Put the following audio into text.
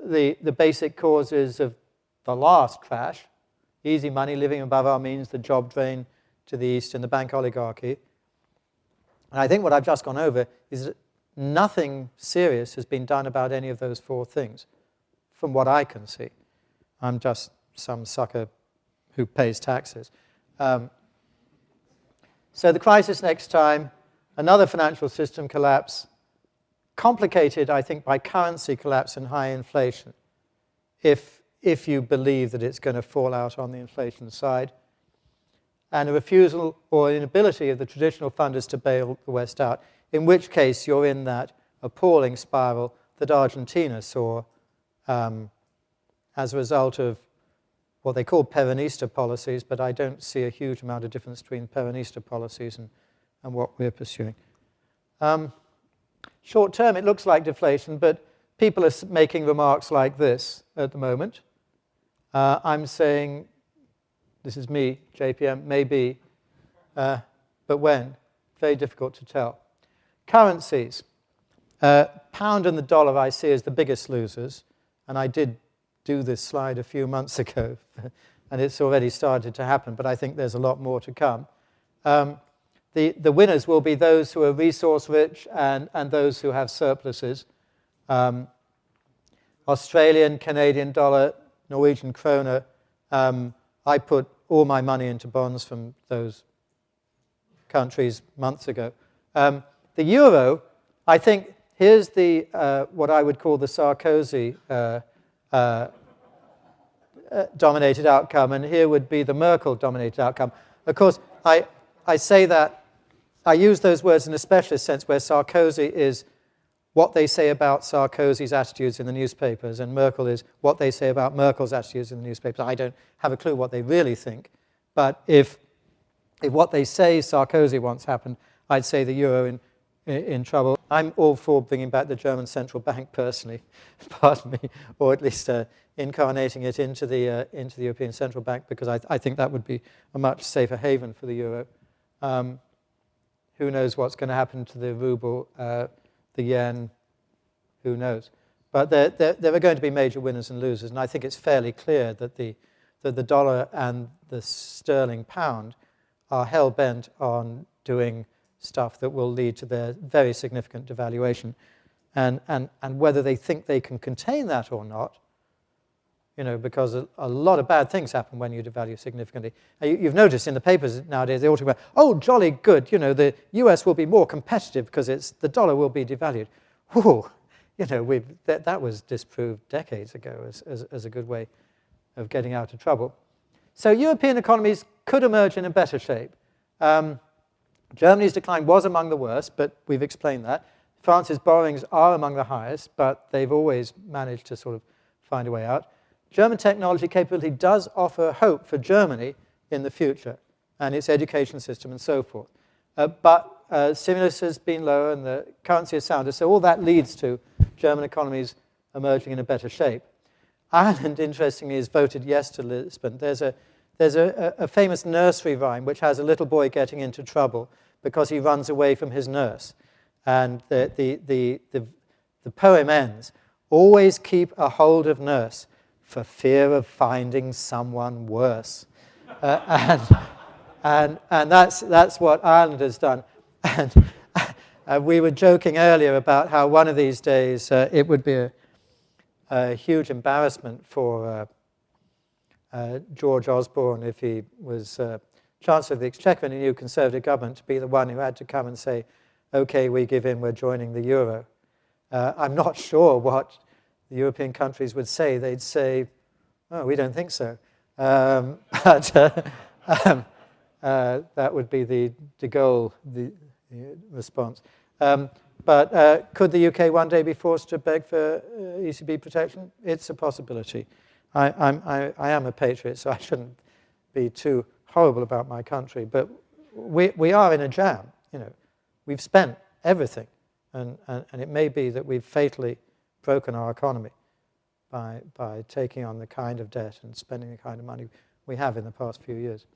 the basic causes of the last crash: easy money, living above our means, the job drain to the east, and the bank oligarchy. And I think what I've just gone over is that nothing serious has been done about any of those four things, from what I can see. I'm just some sucker who pays taxes. So the crisis next time, another financial system collapse, complicated, I think, by currency collapse and high inflation, if you believe that it's going to fall out on the inflation side, and a refusal or inability of the traditional funders to bail the West out, in which case you're in that appalling spiral that Argentina saw as a result of what they call Peronista policies, but I don't see a huge amount of difference between Peronista policies and what we're pursuing. Short term, it looks like deflation, but people are making remarks like this at the moment. I'm saying, this is me, JPM, maybe, but when? Very difficult to tell. Currencies. Pound and the dollar I see as the biggest losers, and I did do this slide a few months ago, and it's already started to happen, but I think there's a lot more to come. The winners will be those who are resource-rich and those who have surpluses. Australian, Canadian dollar, Norwegian kroner. I put all my money into bonds from those countries months ago. The euro, I think, here's the what I would call the Sarkozy dominated outcome, and here would be the Merkel dominated outcome. Of course, I say that, I use those words in a specialist sense, where Sarkozy is what they say about Sarkozy's attitudes in the newspapers, and Merkel is what they say about Merkel's attitudes in the newspapers. I don't have a clue what they really think, but if what they say Sarkozy wants happened, I'd say the euro in trouble. I'm all for bringing back the German central bank personally, pardon me, or at least incarnating it into the European Central Bank, because I think that would be a much safer haven for the euro. Who knows what's going to happen to the ruble, the yen, who knows. But there are going to be major winners and losers, and I think it's fairly clear that the dollar and the sterling pound are hell-bent on doing stuff that will lead to their very significant devaluation. And whether they think they can contain that or not, because a lot of bad things happen when you devalue significantly. You've noticed in the papers nowadays, they all talk about, oh, jolly good, the US will be more competitive because the dollar will be devalued. Whew, that was disproved decades ago as a good way of getting out of trouble. So European economies could emerge in a better shape. Germany's decline was among the worst, but we've explained that. France's borrowings are among the highest, but they've always managed to sort of find a way out. German technology capability does offer hope for Germany in the future, and its education system and so forth. But stimulus has been lower and the currency is sounder, so all that leads to German economies emerging in a better shape. Ireland, interestingly, is voted yes to Lisbon. There's a famous nursery rhyme which has a little boy getting into trouble because he runs away from his nurse. And the poem ends, always keep a hold of nurse for fear of finding someone worse. And that's what Ireland has done. And we were joking earlier about how one of these days it would be a huge embarrassment for George Osborne, if he was Chancellor of the Exchequer in a new Conservative government, to be the one who had to come and say, OK, we give in, we're joining the euro. I'm not sure what the European countries would say. They'd say, oh, we don't think so. But that would be the de Gaulle response. But could the UK one day be forced to beg for ECB protection? It's a possibility. I am a patriot, so I shouldn't be too horrible about my country. But we are in a jam. We've spent everything, and it may be that we've fatally broken our economy by taking on the kind of debt and spending the kind of money we have in the past few years.